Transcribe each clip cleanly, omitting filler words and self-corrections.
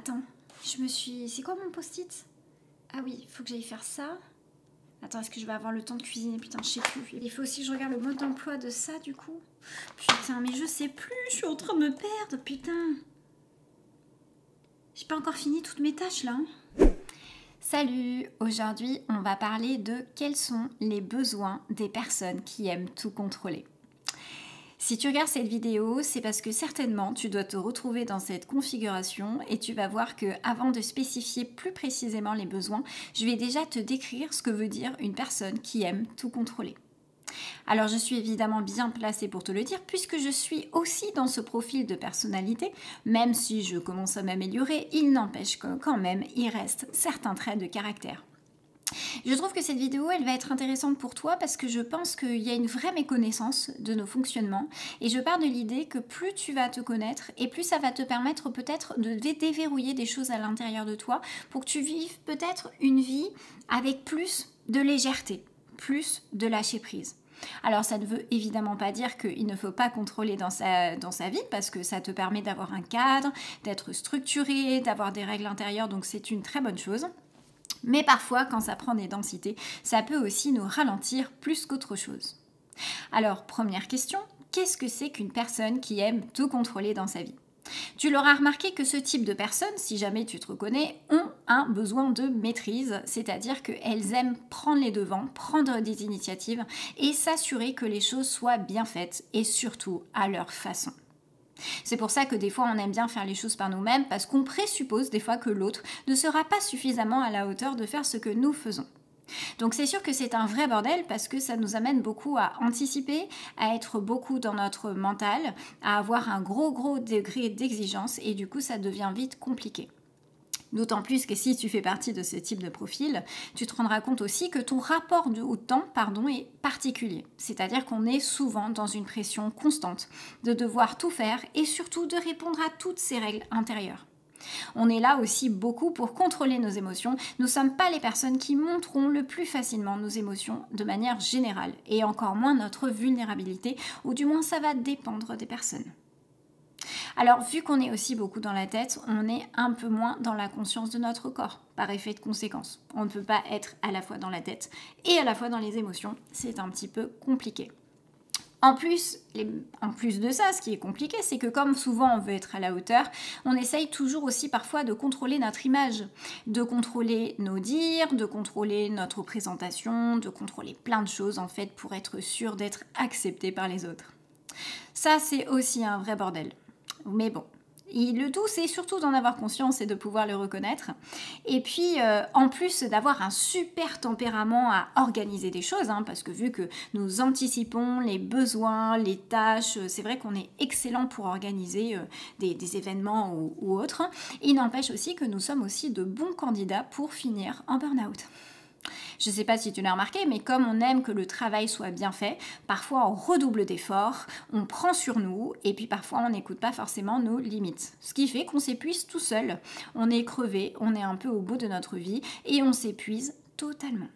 attends, c'est quoi mon post-it? Ah oui, il faut que j'aille faire ça. Attends, est-ce que je vais avoir le temps de cuisiner? Putain, je sais plus. Il faut aussi que je regarde le mode d'emploi de ça, du coup. Putain, mais je sais plus, je suis en train de me perdre, putain. J'ai pas encore fini toutes mes tâches, là. Salut! Aujourd'hui, on va parler de quels sont les besoins des personnes qui aiment tout contrôler. Si tu regardes cette vidéo, c'est parce que certainement tu dois te retrouver dans cette configuration et tu vas voir que avant de spécifier plus précisément les besoins, je vais déjà te décrire ce que veut dire une personne qui aime tout contrôler. Alors je suis évidemment bien placée pour te le dire puisque je suis aussi dans ce profil de personnalité, même si je commence à m'améliorer, il n'empêche que quand même il reste certains traits de caractère. Je trouve que cette vidéo, elle va être intéressante pour toi parce que je pense qu'il y a une vraie méconnaissance de nos fonctionnements et je pars de l'idée que plus tu vas te connaître et plus ça va te permettre peut-être de déverrouiller des choses à l'intérieur de toi pour que tu vives peut-être une vie avec plus de légèreté, plus de lâcher prise. Alors ça ne veut évidemment pas dire qu'il ne faut pas contrôler dans sa vie parce que ça te permet d'avoir un cadre, d'être structuré, d'avoir des règles intérieures, donc c'est une très bonne chose. Mais parfois, quand ça prend des densités, ça peut aussi nous ralentir plus qu'autre chose. Alors, première question, qu'est-ce que c'est qu'une personne qui aime tout contrôler dans sa vie ? Tu l'auras remarqué que ce type de personnes, si jamais tu te reconnais, ont un besoin de maîtrise, c'est-à-dire qu'elles aiment prendre les devants, prendre des initiatives et s'assurer que les choses soient bien faites et surtout à leur façon. C'est pour ça que des fois on aime bien faire les choses par nous-mêmes parce qu'on présuppose des fois que l'autre ne sera pas suffisamment à la hauteur de faire ce que nous faisons. Donc c'est sûr que c'est un vrai bordel parce que ça nous amène beaucoup à anticiper, à être beaucoup dans notre mental, à avoir un gros degré d'exigence et du coup ça devient vite compliqué. D'autant plus que si tu fais partie de ce type de profil, tu te rendras compte aussi que ton rapport au temps est particulier. C'est-à-dire qu'on est souvent dans une pression constante de devoir tout faire et surtout de répondre à toutes ces règles intérieures. On est là aussi beaucoup pour contrôler nos émotions. Nous ne sommes pas les personnes qui montreront le plus facilement nos émotions de manière générale et encore moins notre vulnérabilité, ou du moins ça va dépendre des personnes. Alors, vu qu'on est aussi beaucoup dans la tête, on est un peu moins dans la conscience de notre corps, par effet de conséquence. On ne peut pas être à la fois dans la tête et à la fois dans les émotions, c'est un petit peu compliqué. En plus de ça, ce qui est compliqué, c'est que comme souvent on veut être à la hauteur, on essaye toujours aussi parfois de contrôler notre image, de contrôler nos dires, de contrôler notre présentation, de contrôler plein de choses en fait pour être sûr d'être accepté par les autres. Ça, c'est aussi un vrai bordel. Mais bon, le tout, c'est surtout d'en avoir conscience et de pouvoir le reconnaître. Et puis, en plus d'avoir un super tempérament à organiser des choses, parce que vu que nous anticipons les besoins, les tâches, c'est vrai qu'on est excellent pour organiser des événements ou autres. Il n'empêche aussi que nous sommes aussi de bons candidats pour finir en burn-out. Je ne sais pas si tu l'as remarqué, mais comme on aime que le travail soit bien fait, parfois on redouble d'efforts, on prend sur nous, et puis parfois on n'écoute pas forcément nos limites. Ce qui fait qu'on s'épuise tout seul. On est crevé, on est un peu au bout de notre vie, et on s'épuise totalement.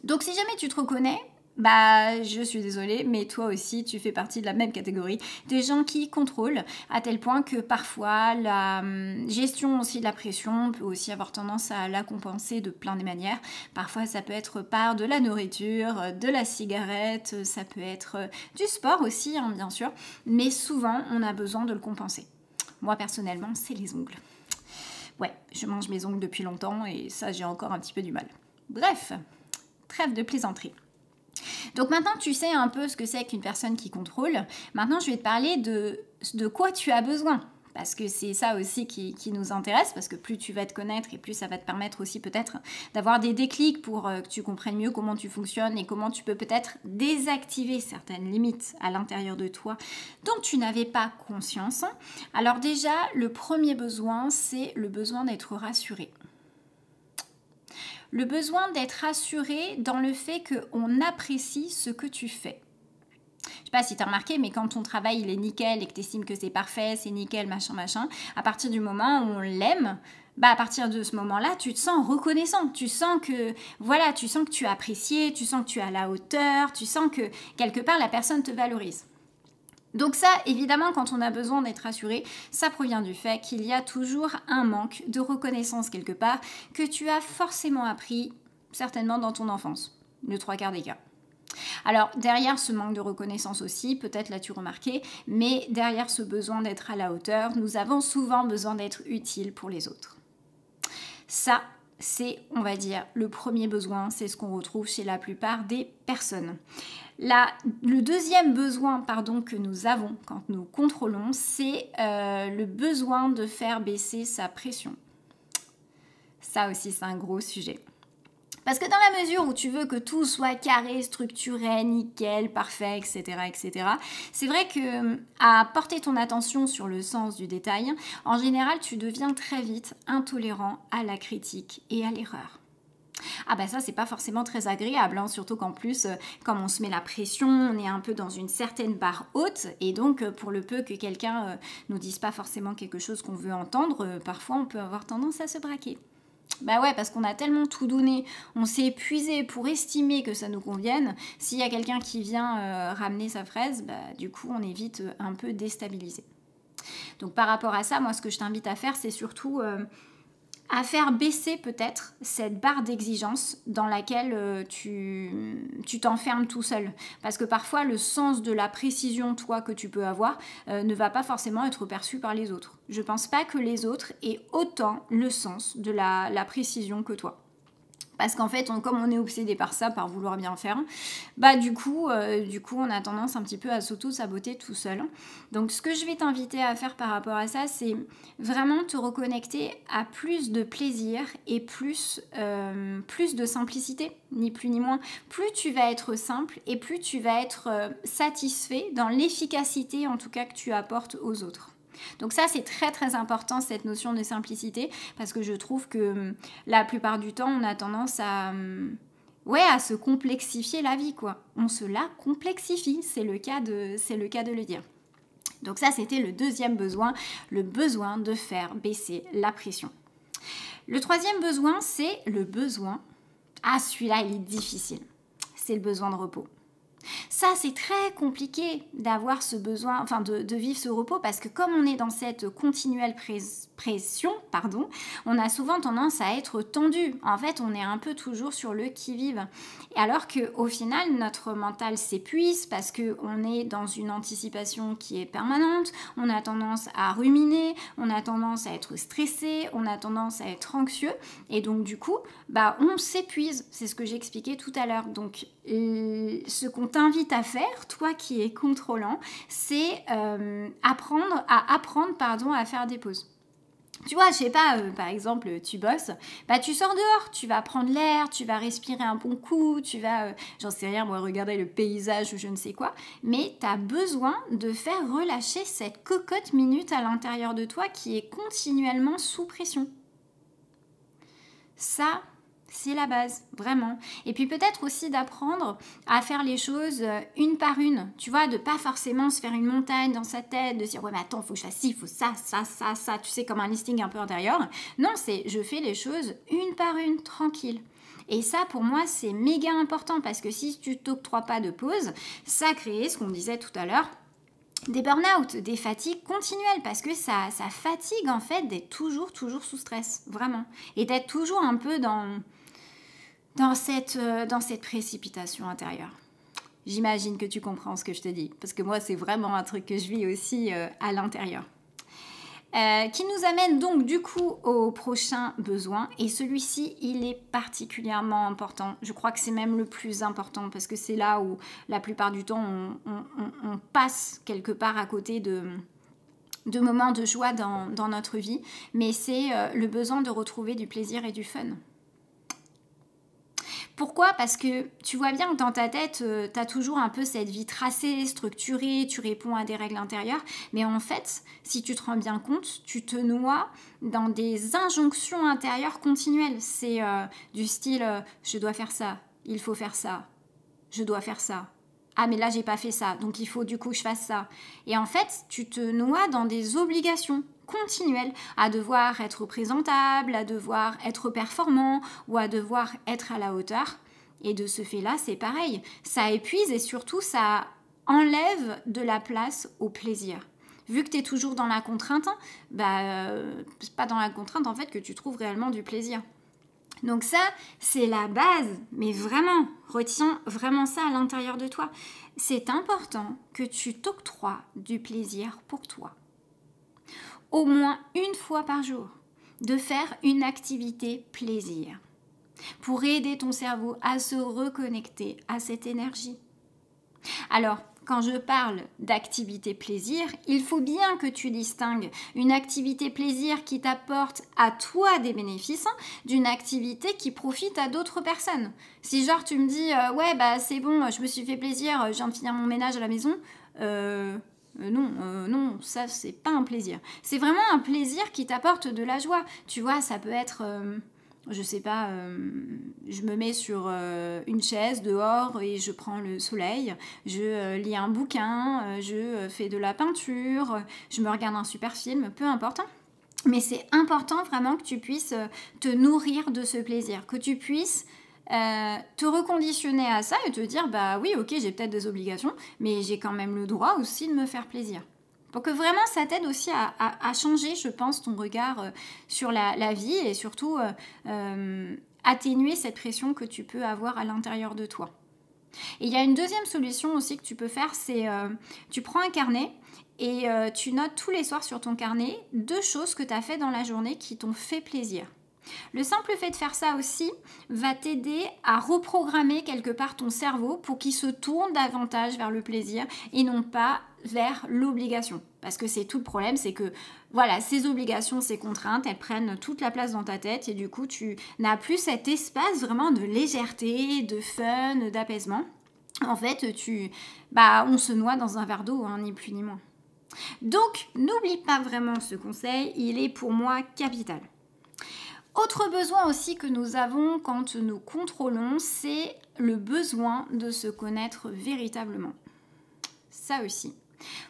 Donc si jamais tu te reconnais, je suis désolée, mais toi aussi, tu fais partie de la même catégorie des gens qui contrôlent à tel point que parfois la gestion aussi de la pression peut aussi avoir tendance à la compenser de plein de manières. Parfois, ça peut être par de la nourriture, de la cigarette, ça peut être du sport aussi, bien sûr, mais souvent, on a besoin de le compenser. Moi, personnellement, c'est les ongles. Ouais, je mange mes ongles depuis longtemps et ça, j'ai encore un petit peu du mal. Bref, trêve de plaisanterie. Donc maintenant, tu sais un peu ce que c'est qu'une personne qui contrôle. Maintenant, je vais te parler de quoi tu as besoin. Parce que c'est ça aussi qui nous intéresse, parce que plus tu vas te connaître et plus ça va te permettre aussi peut-être d'avoir des déclics pour que tu comprennes mieux comment tu fonctionnes et comment tu peux peut-être désactiver certaines limites à l'intérieur de toi dont tu n'avais pas conscience. Alors déjà, le premier besoin, c'est le besoin d'être rassuré. Le besoin d'être rassuré dans le fait qu'on apprécie ce que tu fais. Je ne sais pas si tu as remarqué, mais quand ton travail il est nickel et que tu estimes que c'est parfait, c'est nickel, machin, à partir du moment où on l'aime, à partir de ce moment-là, tu te sens reconnaissant. Tu sens que tu es apprécié, tu sens que tu es à la hauteur, tu sens que quelque part la personne te valorise. Donc ça, évidemment, quand on a besoin d'être rassuré, ça provient du fait qu'il y a toujours un manque de reconnaissance quelque part que tu as forcément appris certainement dans ton enfance, le 3/4 des cas. Alors derrière ce manque de reconnaissance aussi, peut-être l'as-tu remarqué, mais derrière ce besoin d'être à la hauteur, nous avons souvent besoin d'être utiles pour les autres. Ça, c'est, on va dire, le premier besoin, c'est ce qu'on retrouve chez la plupart des personnes. Le deuxième besoin que nous avons quand nous contrôlons, c'est le besoin de faire baisser sa pression. Ça aussi, c'est un gros sujet. Parce que dans la mesure où tu veux que tout soit carré, structuré, nickel, parfait, etc., etc., c'est vrai que à porter ton attention sur le sens du détail, en général, tu deviens très vite intolérant à la critique et à l'erreur. Ah bah ça, c'est pas forcément très agréable, hein, surtout qu'en plus, comme on se met la pression, on est un peu dans une certaine barre haute, et donc pour le peu que quelqu'un nous dise pas forcément quelque chose qu'on veut entendre, parfois on peut avoir tendance à se braquer. Bah ouais, parce qu'on a tellement tout donné, on s'est épuisé pour estimer que ça nous convienne. S'il y a quelqu'un qui vient ramener sa fraise, bah, du coup on est vite un peu déstabilisé. Donc par rapport à ça, moi ce que je t'invite à faire, c'est surtout à faire baisser peut-être cette barre d'exigence dans laquelle tu t'enfermes tout seul. Parce que parfois, le sens de la précision, toi, que tu peux avoir, ne va pas forcément être perçu par les autres. Je ne pense pas que les autres aient autant le sens de la précision que toi. Parce qu'en fait, comme on est obsédé par ça, par vouloir bien faire, bah du coup, on a tendance un petit peu à s'auto-saboter tout seul. Donc, ce que je vais t'inviter à faire par rapport à ça, c'est vraiment te reconnecter à plus de plaisir et plus de simplicité, ni plus ni moins. Plus tu vas être simple et plus tu vas être satisfait dans l'efficacité, en tout cas, que tu apportes aux autres. Donc ça, c'est très très important, cette notion de simplicité, parce que je trouve que la plupart du temps, on a tendance à se complexifier la vie, quoi. On se la complexifie, c'est le cas de le dire. Donc ça, c'était le deuxième besoin, le besoin de faire baisser la pression. Le troisième besoin, c'est le besoin... Ah, celui-là, il est difficile. C'est le besoin de repos. Ça, c'est très compliqué d'avoir ce besoin, enfin de vivre ce repos, parce que comme on est dans cette continuelle pression, on a souvent tendance à être tendu. En fait, on est un peu toujours sur le qui-vive. Et alors qu'au final, notre mental s'épuise parce qu'on est dans une anticipation qui est permanente, on a tendance à ruminer, on a tendance à être stressé, on a tendance à être anxieux. Et donc, du coup, on s'épuise. C'est ce que j'expliquais tout à l'heure. Donc, ce qu'on t'invite à faire, toi qui es contrôlant, c'est apprendre à faire des pauses. Tu vois, je sais pas, par exemple, tu bosses, tu sors dehors, tu vas prendre l'air, tu vas respirer un bon coup, tu vas, j'en sais rien, moi, regarder le paysage ou je ne sais quoi, mais tu as besoin de faire relâcher cette cocotte minute à l'intérieur de toi qui est continuellement sous pression. Ça, c'est la base, vraiment. Et puis peut-être aussi d'apprendre à faire les choses une par une. Tu vois, de pas forcément se faire une montagne dans sa tête, de se dire « Ouais, mais attends, faut que je fasse ci, il faut ça, ça, ça, ça. » Tu sais, comme un listing un peu intérieur. Non, c'est je fais les choses une par une, tranquille. Et ça, pour moi, c'est méga important parce que si tu t'octroies pas de pause, ça crée ce qu'on disait tout à l'heure, des burn-out, des fatigues continuelles, parce que ça fatigue en fait d'être toujours sous stress, vraiment. Et d'être toujours un peu dans cette précipitation intérieure. J'imagine que tu comprends ce que je te dis, parce que moi, c'est vraiment un truc que je vis aussi à l'intérieur. Qui nous amène donc du coup au prochain besoin, et celui-ci, il est particulièrement important. Je crois que c'est même le plus important, parce que c'est là où la plupart du temps, on passe quelque part à côté de moments de joie dans notre vie, mais c'est le besoin de retrouver du plaisir et du fun. Pourquoi ? Parce que tu vois bien que dans ta tête, tu as toujours un peu cette vie tracée, structurée, tu réponds à des règles intérieures. Mais en fait, si tu te rends bien compte, tu te noies dans des injonctions intérieures continuelles. C'est du style je dois faire ça, il faut faire ça, je dois faire ça. Ah mais là j'ai pas fait ça, donc il faut du coup que je fasse ça. Et en fait, tu te noies dans des obligations continuelles à devoir être présentable, à devoir être performant ou à devoir être à la hauteur. Et de ce fait-là, c'est pareil. Ça épuise et surtout ça enlève de la place au plaisir. Vu que tu es toujours dans la contrainte, c'est pas dans la contrainte en fait que tu trouves réellement du plaisir. Donc ça, c'est la base, mais vraiment, retiens vraiment ça à l'intérieur de toi. C'est important que tu t'octroies du plaisir pour toi. Au moins une fois par jour, de faire une activité plaisir pour aider ton cerveau à se reconnecter à cette énergie. Alors, quand je parle d'activité plaisir, il faut bien que tu distingues une activité plaisir qui t'apporte à toi des bénéfices d'une activité qui profite à d'autres personnes. Si genre tu me dis c'est bon, je me suis fait plaisir, je viens de finir mon ménage à la maison, non, ça c'est pas un plaisir. C'est vraiment un plaisir qui t'apporte de la joie. Tu vois, ça peut être... je sais pas, je me mets sur une chaise dehors et je prends le soleil, je lis un bouquin, je fais de la peinture, je me regarde un super film, peu importe. Mais c'est important vraiment que tu puisses te nourrir de ce plaisir, que tu puisses te reconditionner à ça et te dire oui, ok, j'ai peut-être des obligations, mais j'ai quand même le droit aussi de me faire plaisir. Pour que vraiment ça t'aide aussi à changer, je pense, ton regard sur la vie et surtout atténuer cette pression que tu peux avoir à l'intérieur de toi. Et il y a une deuxième solution aussi que tu peux faire, c'est tu prends un carnet et tu notes tous les soirs sur ton carnet 2 choses que tu as fait dans la journée qui t'ont fait plaisir. Le simple fait de faire ça aussi va t'aider à reprogrammer quelque part ton cerveau pour qu'il se tourne davantage vers le plaisir et non pas vers l'obligation. Parce que c'est tout le problème, c'est que voilà, ces obligations, ces contraintes, elles prennent toute la place dans ta tête et du coup, tu n'as plus cet espace vraiment de légèreté, de fun, d'apaisement. En fait, on se noie dans un verre d'eau, ni plus ni moins. Donc, n'oublie pas vraiment ce conseil, il est pour moi capital. Autre besoin aussi que nous avons quand nous contrôlons, c'est le besoin de se connaître véritablement. Ça aussi.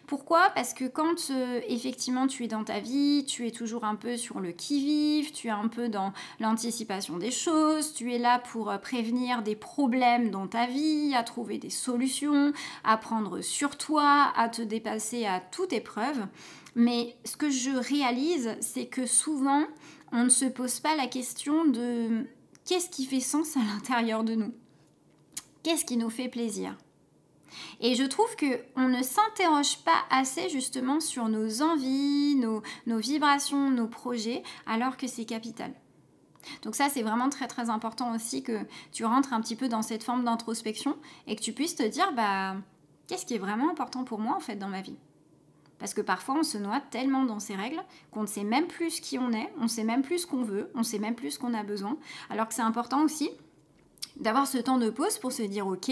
Pourquoi ? Parce que quand effectivement tu es dans ta vie, tu es toujours un peu sur le qui-vive, tu es un peu dans l'anticipation des choses, tu es là pour prévenir des problèmes dans ta vie, à trouver des solutions, à prendre sur toi, à te dépasser à toute épreuve. Mais ce que je réalise, c'est que souvent, on ne se pose pas la question de qu'est-ce qui fait sens à l'intérieur de nous ? Qu'est-ce qui nous fait plaisir ? Et je trouve qu'on ne s'interroge pas assez justement sur nos envies, nos vibrations, nos projets, alors que c'est capital. Donc ça, c'est vraiment très très important aussi que tu rentres un petit peu dans cette forme d'introspection et que tu puisses te dire, qu'est-ce qui est vraiment important pour moi en fait dans ma vie ? Parce que parfois, on se noie tellement dans ces règles qu'on ne sait même plus qui on est, on ne sait même plus ce qu'on veut, on ne sait même plus ce qu'on a besoin. Alors que c'est important aussi d'avoir ce temps de pause pour se dire « Ok,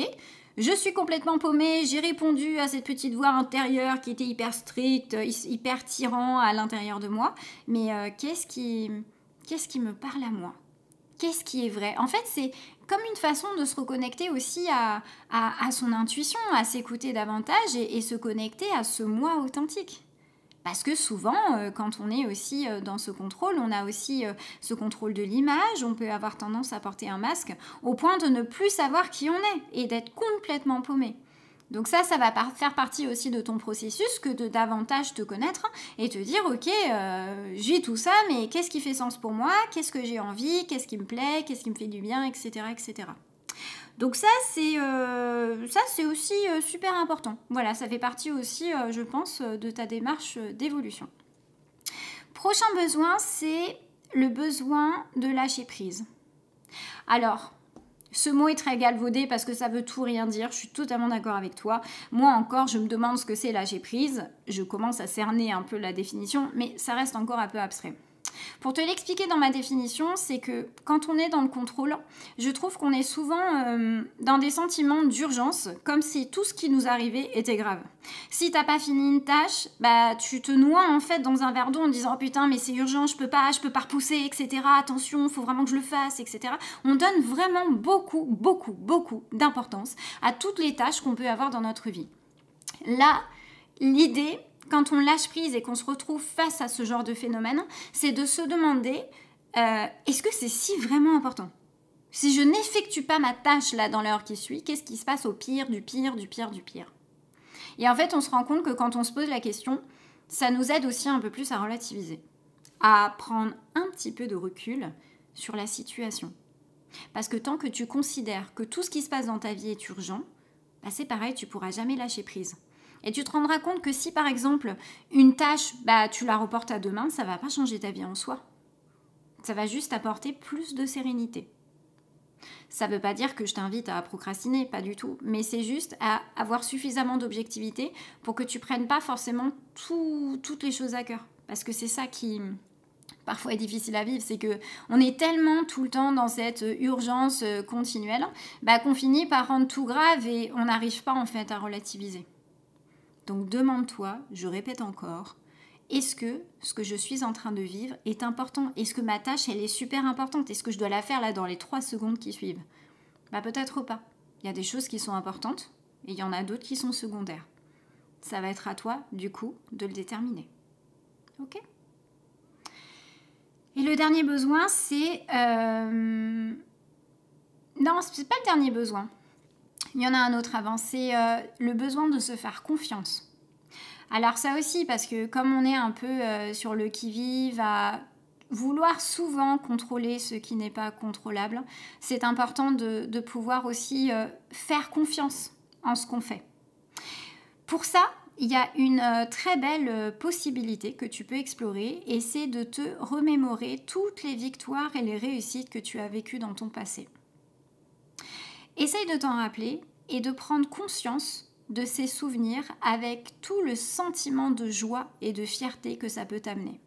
je suis complètement paumée, j'ai répondu à cette petite voix intérieure qui était hyper stricte, hyper tyran à l'intérieur de moi. Mais qu'est-ce qui me parle à moi ? Qu'est-ce qui est vrai ?» En fait, c'est comme une façon de se reconnecter aussi à son intuition, à s'écouter davantage et se connecter à ce moi authentique. Parce que souvent, quand on est aussi dans ce contrôle, on a aussi ce contrôle de l'image, on peut avoir tendance à porter un masque au point de ne plus savoir qui on est et d'être complètement paumé. Donc ça va faire partie aussi de ton processus que de davantage te connaître et te dire ok, j'ai tout ça, mais qu'est-ce qui fait sens pour moi ? Qu'est-ce que j'ai envie ? Qu'est-ce qui me plaît ? Qu'est-ce qui me fait du bien ? Etc. etc. Donc ça c'est aussi super important. Voilà, ça fait partie aussi, je pense, de ta démarche d'évolution. Prochain besoin, c'est le besoin de lâcher prise. Alors, ce mot est très galvaudé parce que ça veut tout rien dire, je suis totalement d'accord avec toi. Moi encore, je me demande ce que c'est lâcher prise. Je commence à cerner un peu la définition, mais ça reste encore un peu abstrait. Pour te l'expliquer dans ma définition, c'est que quand on est dans le contrôle, je trouve qu'on est souvent dans des sentiments d'urgence, comme si tout ce qui nous arrivait était grave. Si t'as pas fini une tâche, tu te noies en fait dans un verre d'eau en disant « Oh putain, mais c'est urgent, je peux pas repousser, etc. Attention, faut vraiment que je le fasse, etc. » On donne vraiment beaucoup d'importance à toutes les tâches qu'on peut avoir dans notre vie. Là, l'idée... Quand on lâche prise et qu'on se retrouve face à ce genre de phénomène, c'est de se demander est-ce que c'est si vraiment important ? Si je n'effectue pas ma tâche là dans l'heure qui suit, qu'est-ce qui se passe au pire, du pire ? Et en fait, on se rend compte que quand on se pose la question, ça nous aide aussi un peu plus à relativiser, à prendre un petit peu de recul sur la situation. Parce que tant que tu considères que tout ce qui se passe dans ta vie est urgent, bah c'est pareil, tu ne pourras jamais lâcher prise. Et tu te rendras compte que si par exemple une tâche, tu la reportes à demain, ça ne va pas changer ta vie en soi. Ça va juste apporter plus de sérénité. Ça ne veut pas dire que je t'invite à procrastiner, pas du tout. Mais c'est juste à avoir suffisamment d'objectivité pour que tu ne prennes pas forcément toutes les choses à cœur. Parce que c'est ça qui parfois est difficile à vivre, c'est qu'on est tellement tout le temps dans cette urgence continuelle qu'on finit par rendre tout grave et on n'arrive pas en fait à relativiser. Donc demande-toi, je répète encore, est-ce que ce que je suis en train de vivre est important? Est-ce que ma tâche, elle est super importante? Est-ce que je dois la faire là dans les 3 secondes qui suivent? Peut-être pas. Il y a des choses qui sont importantes et il y en a d'autres qui sont secondaires. Ça va être à toi, du coup, de le déterminer. Ok? Et le dernier besoin, c'est... Non, c'est pas le dernier besoin. Il y en a un autre avant, c'est le besoin de se faire confiance. Alors ça aussi, parce que comme on est un peu sur le qui-vive, à vouloir souvent contrôler ce qui n'est pas contrôlable, c'est important de pouvoir aussi faire confiance en ce qu'on fait. Pour ça, il y a une très belle possibilité que tu peux explorer et c'est de te remémorer toutes les victoires et les réussites que tu as vécues dans ton passé. Essaye de t'en rappeler et de prendre conscience de ces souvenirs avec tout le sentiment de joie et de fierté que ça peut t'amener.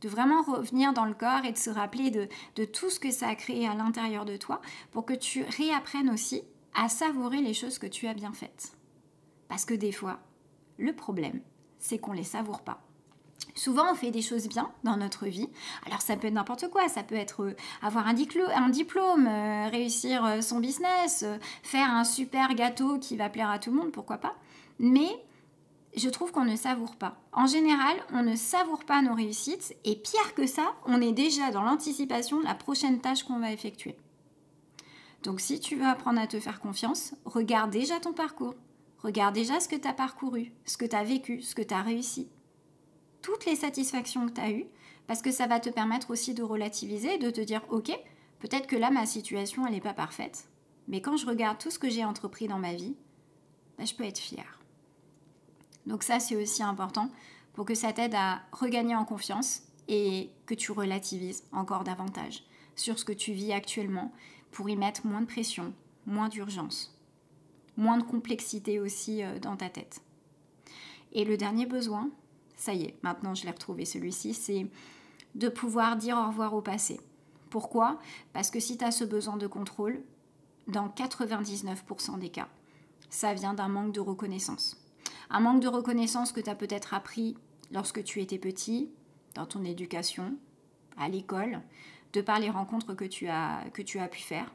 De vraiment revenir dans le corps et de se rappeler de tout ce que ça a créé à l'intérieur de toi pour que tu réapprennes aussi à savourer les choses que tu as bien faites. Parce que des fois, le problème, c'est qu'on ne les savoure pas. Souvent, on fait des choses bien dans notre vie. Alors, ça peut être n'importe quoi. Ça peut être avoir un diplôme, réussir son business, faire un super gâteau qui va plaire à tout le monde, pourquoi pas. Mais je trouve qu'on ne savoure pas. En général, on ne savoure pas nos réussites. Et pire que ça, on est déjà dans l'anticipation de la prochaine tâche qu'on va effectuer. Donc, si tu veux apprendre à te faire confiance, regarde déjà ton parcours. Regarde déjà ce que tu as parcouru, ce que tu as vécu, ce que tu as réussi. Toutes les satisfactions que tu as eues, parce que ça va te permettre aussi de relativiser, de te dire « Ok, peut-être que là, ma situation, elle n'est pas parfaite, mais quand je regarde tout ce que j'ai entrepris dans ma vie, je peux être fière. » Donc ça, c'est aussi important pour que ça t'aide à regagner en confiance et que tu relativises encore davantage sur ce que tu vis actuellement pour y mettre moins de pression, moins d'urgence, moins de complexité aussi dans ta tête. Et le dernier besoin, ça y est, maintenant je l'ai retrouvé celui-ci, c'est de pouvoir dire au revoir au passé. Pourquoi? Parce que si tu as ce besoin de contrôle, dans 99% des cas, ça vient d'un manque de reconnaissance. Un manque de reconnaissance que tu as peut-être appris lorsque tu étais petit, dans ton éducation, à l'école, de par les rencontres que tu as pu faire.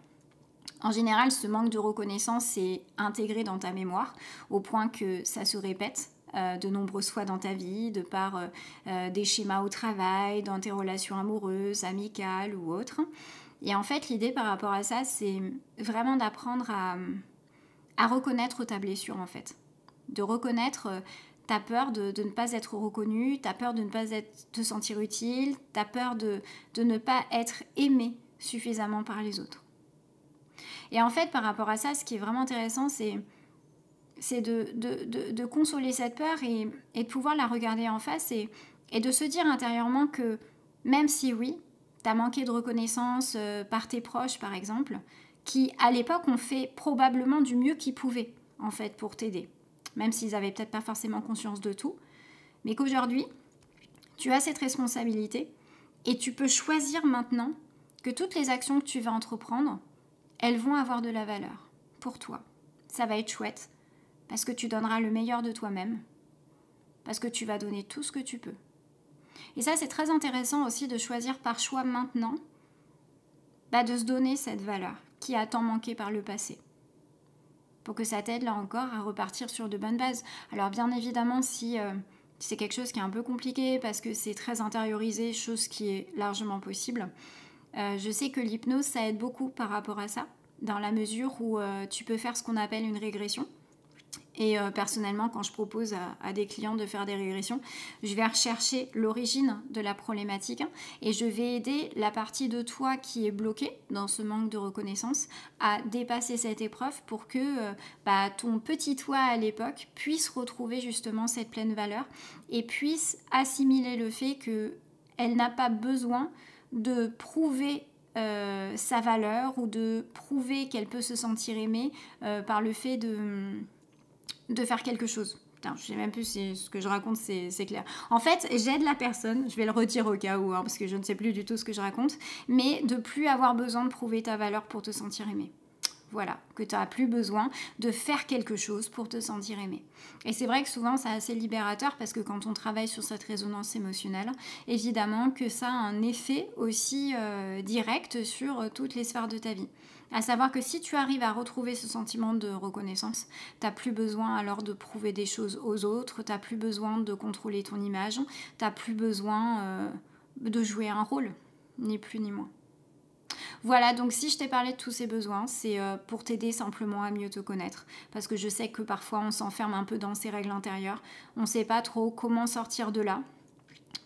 En général, ce manque de reconnaissance est intégré dans ta mémoire au point que ça se répète de nombreuses fois dans ta vie, de par des schémas au travail, dans tes relations amoureuses, amicales ou autres. Et en fait, l'idée par rapport à ça, c'est vraiment d'apprendre à reconnaître ta blessure, en fait. De reconnaître ta peur de ne pas être reconnu, ta peur de ne pas te sentir utile, ta peur de ne pas être aimé suffisamment par les autres. Et en fait, par rapport à ça, ce qui est vraiment intéressant, c'est de consoler cette peur et de pouvoir la regarder en face et de se dire intérieurement que même si oui, tu as manqué de reconnaissance par tes proches par exemple, qui à l'époque ont fait probablement du mieux qu'ils pouvaient en fait pour t'aider, même s'ils n'avaient peut-être pas forcément conscience de tout, mais qu'aujourd'hui, tu as cette responsabilité et tu peux choisir maintenant que toutes les actions que tu vas entreprendre, elles vont avoir de la valeur pour toi. Ça va être chouette. Parce que tu donneras le meilleur de toi-même, parce que tu vas donner tout ce que tu peux. Et ça, c'est très intéressant aussi de choisir par choix maintenant, de se donner cette valeur qui a tant manqué par le passé. Pour que ça t'aide là encore à repartir sur de bonnes bases. Alors bien évidemment, si c'est quelque chose qui est un peu compliqué, parce que c'est très intériorisé, chose qui est largement possible, je sais que l'hypnose, ça aide beaucoup par rapport à ça, dans la mesure où tu peux faire ce qu'on appelle une régression. Et personnellement, quand je propose à des clients de faire des régressions, je vais rechercher l'origine de la problématique et je vais aider la partie de toi qui est bloquée dans ce manque de reconnaissance à dépasser cette épreuve pour que ton petit toi à l'époque puisse retrouver justement cette pleine valeur et puisse assimiler le fait qu'elle n'a pas besoin de prouver sa valeur ou de prouver qu'elle peut se sentir aimée par le fait de faire quelque chose. Putain, je sais même plus si ce que je raconte c'est clair. En fait, j'aide la personne, je vais le redire au cas où, hein, parce que je ne sais plus du tout ce que je raconte, mais de plus avoir besoin de prouver ta valeur pour te sentir aimé. Voilà, que tu n'as plus besoin de faire quelque chose pour te sentir aimé. Et c'est vrai que souvent c'est assez libérateur parce que quand on travaille sur cette résonance émotionnelle, évidemment que ça a un effet aussi direct sur toutes les sphères de ta vie. À savoir que si tu arrives à retrouver ce sentiment de reconnaissance, tu n'as plus besoin alors de prouver des choses aux autres, tu n'as plus besoin de contrôler ton image, tu n'as plus besoin de jouer un rôle, ni plus ni moins. Voilà, donc si je t'ai parlé de tous ces besoins, c'est pour t'aider simplement à mieux te connaître. Parce que je sais que parfois on s'enferme un peu dans ses règles intérieures. On ne sait pas trop comment sortir de là.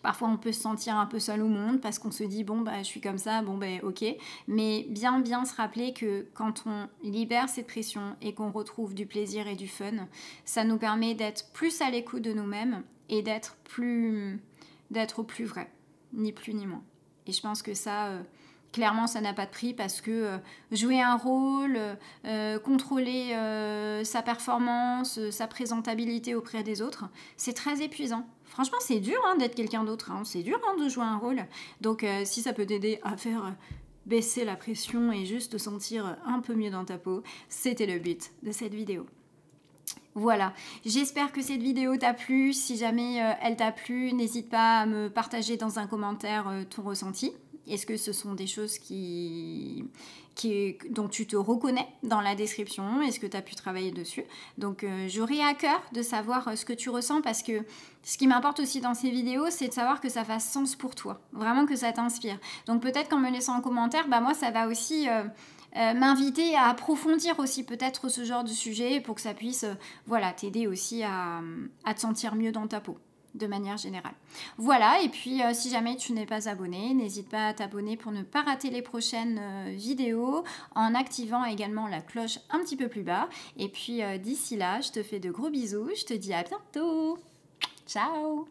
Parfois on peut se sentir un peu seul au monde parce qu'on se dit bon je suis comme ça, ok. Mais bien se rappeler que quand on libère cette pression et qu'on retrouve du plaisir et du fun, ça nous permet d'être plus à l'écoute de nous-mêmes et d'être au plus vrai, ni plus ni moins. Et je pense que ça... Clairement, ça n'a pas de prix parce que jouer un rôle, contrôler sa performance, sa présentabilité auprès des autres, c'est très épuisant. Franchement, c'est dur d'être quelqu'un d'autre. C'est dur de jouer un rôle. Donc, si ça peut t'aider à faire baisser la pression et juste te sentir un peu mieux dans ta peau, c'était le but de cette vidéo. Voilà, j'espère que cette vidéo t'a plu. Si jamais elle t'a plu, n'hésite pas à me partager dans un commentaire ton ressenti. Est-ce que ce sont des choses dont tu te reconnais dans la description? Est-ce que tu as pu travailler dessus? Donc j'aurai à cœur de savoir ce que tu ressens parce que ce qui m'importe aussi dans ces vidéos, c'est de savoir que ça fasse sens pour toi. Vraiment que ça t'inspire. Donc peut-être qu'en me laissant en commentaire, moi ça va aussi... m'inviter à approfondir aussi peut-être ce genre de sujet pour que ça puisse t'aider aussi à te sentir mieux dans ta peau de manière générale. Voilà, et puis si jamais tu n'es pas abonné, n'hésite pas à t'abonner pour ne pas rater les prochaines vidéos en activant également la cloche un petit peu plus bas. Et puis d'ici là, je te fais de gros bisous, je te dis à bientôt. Ciao.